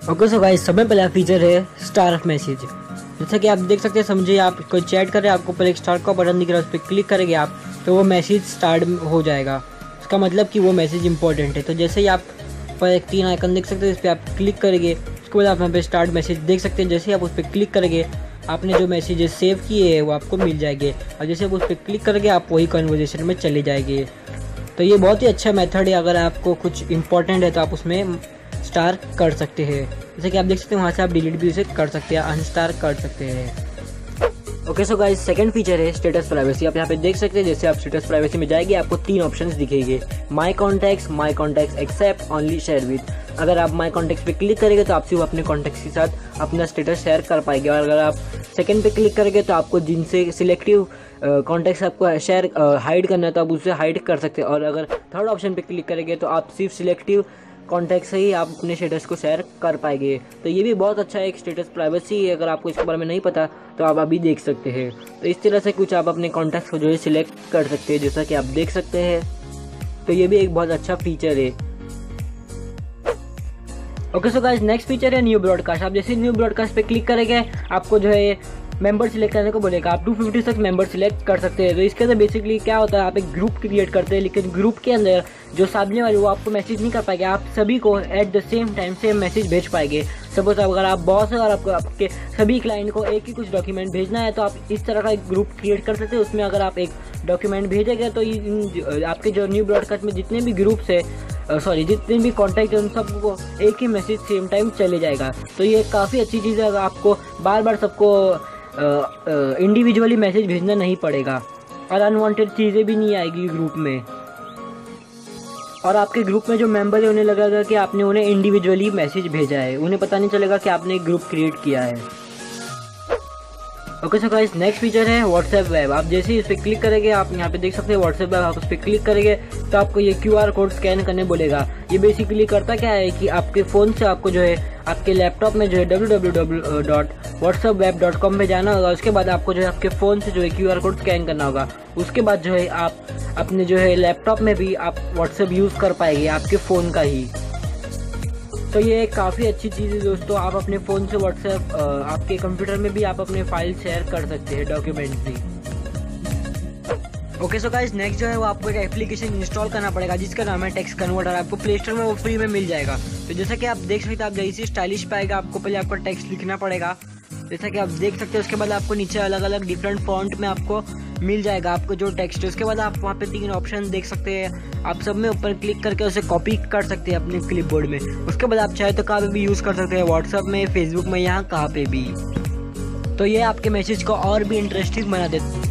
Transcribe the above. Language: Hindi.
ओके सो गाइस, सबसे पहला फीचर है स्टार मैसेज। जैसा कि आप देख सकते हैं, समझिए आप कोई चैट कर रहे हैं, आपको पहले एक स्टार का बटन दिख रहा है, उस पर क्लिक करेंगे आप तो वो मैसेज स्टार्ट हो जाएगा। इसका मतलब कि वो मैसेज इंपॉर्टेंट है। तो जैसे ही आप पर एक 3 आइकन देख सकते हैं, इस पर आप क्लिक करेंगे, उसके बाद आप यहाँ पे स्टार्ट मैसेज देख सकते हैं। जैसे ही आप उस पर क्लिक करेंगे, आपने जो मैसेजेस सेव किए हैं वो आपको मिल जाएंगे, और जैसे आप उस पर क्लिक करेंगे आप वही कन्वर्जेशन में चले जाएंगे। तो ये बहुत ही अच्छा मेथड है। अगर आपको कुछ इंपॉर्टेंट है तो आप उसमें स्टार कर सकते हैं। जैसे कि आप देख सकते हैं, वहाँ से आप डिलीट भी उसे कर सकते हैं, अनस्टार कर सकते हैं। Okay so guys, second feature है स्टेटस प्राइवेसी। आप यहाँ पे देख सकते हैं, जैसे आप स्टेटस प्राइवेसी में जाएंगे आपको 3 ऑप्शंस दिखेंगे, my contacts, except, only share with. अगर आप माय कॉन्टैक्ट्स पे क्लिक करेंगे तो आप सिर्फ अपने कॉन्टैक्ट्स के साथ अपना स्टेटस शेयर कर पाएंगे, और अगर आप सेकंड पे क्लिक करेंगे तो आपको जिनसे सिलेक्टिव कॉन्टैक्ट्स आपको शेयर हाइड करना है तो आप उसे हाइड कर सकते हैं, और अगर थर्ड ऑप्शन पे क्लिक करेंगे तो आप सिर्फ सिलेक्टिव कॉन्टैक्ट से ही आप अपने स्टेटस को शेयर कर पाएंगे। तो ये भी बहुत अच्छा एक स्टेटस प्राइवेसी है। अगर आपको इसके बारे में नहीं पता तो आप अभी देख सकते हैं। तो इस तरह से कुछ आप अपने कॉन्टैक्ट्स को जो है सिलेक्ट कर सकते हैं, जैसा कि आप देख सकते हैं। तो ये भी एक बहुत अच्छा फीचर है। Okay so guys, next feature है न्यू ब्रॉडकास्ट। आप जैसे न्यू ब्रॉडकास्ट पे क्लिक करेंगे आपको जो है मेंबर सिलेक्ट करने को बोलेगा। आप 250 तक मेंबर सिलेक्ट कर सकते हैं। तो इसके अंदर बेसिकली क्या होता है, आप एक ग्रुप क्रिएट करते हैं, लेकिन ग्रुप के अंदर जो सामने वाले वो आपको मैसेज नहीं कर पाएंगे, आप सभी को at the same time same message भेज पाएंगे। सपोज अगर आप बॉस है और आपको आपके सभी क्लाइंट को एक ही कुछ डॉक्यूमेंट भेजना है, तो आप इस तरह का एक ग्रुप क्रिएट कर सकते हैं। उसमें अगर आप एक डॉक्यूमेंट भेजेंगे तो आपके जो न्यू ब्रॉडकास्ट में जितने भी ग्रुप्स है जितने भी कॉन्टैक्ट है उन सबको एक ही मैसेज सेम टाइम चले जाएगा। तो ये काफ़ी अच्छी चीज़ है। आपको बार बार सबको इंडिविजुअली मैसेज भेजना नहीं पड़ेगा, और अनवांटेड चीज़ें भी नहीं आएगी ग्रुप में, और आपके ग्रुप में जो मेंबर है उन्हें लगेगा कि आपने उन्हें इंडिविजुअली मैसेज भेजा है, उन्हें पता नहीं चलेगा कि आपने एक ग्रुप क्रिएट किया है। Okay so guys, next feature है व्हाट्सएप वेब। आप जैसे ही इस पर क्लिक करेंगे, आप यहाँ पे देख सकते हैं व्हाट्सएप वेब, आप उस पर क्लिक करेंगे तो आपको ये QR कोड स्कैन करने बोलेगा। ये बेसिकली करता क्या है कि आपके फ़ोन से आपको जो है आपके लैपटॉप में जो है www.whatsappweb.com पे जाना होगा। उसके बाद आपको जो है आपके फ़ोन से जो है QR कोड स्कैन करना होगा। उसके बाद जो है आप अपने जो है लैपटॉप में भी आप व्हाट्सएप यूज़ कर पाएंगे आपके फ़ोन का ही। तो ये काफ़ी अच्छी चीज़ है दोस्तों। आप अपने फ़ोन से व्हाट्सएप आपके कंप्यूटर में भी आप अपने फाइल शेयर कर सकते हैं, डॉक्यूमेंट्स भी। ओके सो गाइस, नेक्स्ट जो है वो आपको एक एप्लीकेशन इंस्टॉल करना पड़ेगा जिसका नाम है टेक्स्ट कन्वर्टर। आपको प्ले स्टोर में वो फ्री में मिल जाएगा। तो जैसा कि आप देख सकते हैं, आप जैसे स्टाइलिश पे आएगा आपको पहले आपको टेक्स्ट लिखना पड़ेगा, जैसा कि आप देख सकते हैं। उसके बाद आपको नीचे अलग अलग डिफरेंट फॉन्ट में आपको मिल जाएगा आपको जो टेक्स्ट है। उसके बाद आप वहाँ पे 3 ऑप्शन देख सकते हैं, आप सब में ऊपर क्लिक करके उसे कॉपी कर सकते हैं अपने क्लिपबोर्ड में। उसके बाद आप चाहे तो कहाँ पे भी यूज़ कर सकते हैं, व्हाट्सएप में, फेसबुक में, यहाँ कहाँ पे भी। तो ये आपके मैसेज को और भी इंटरेस्टिंग बना देता है।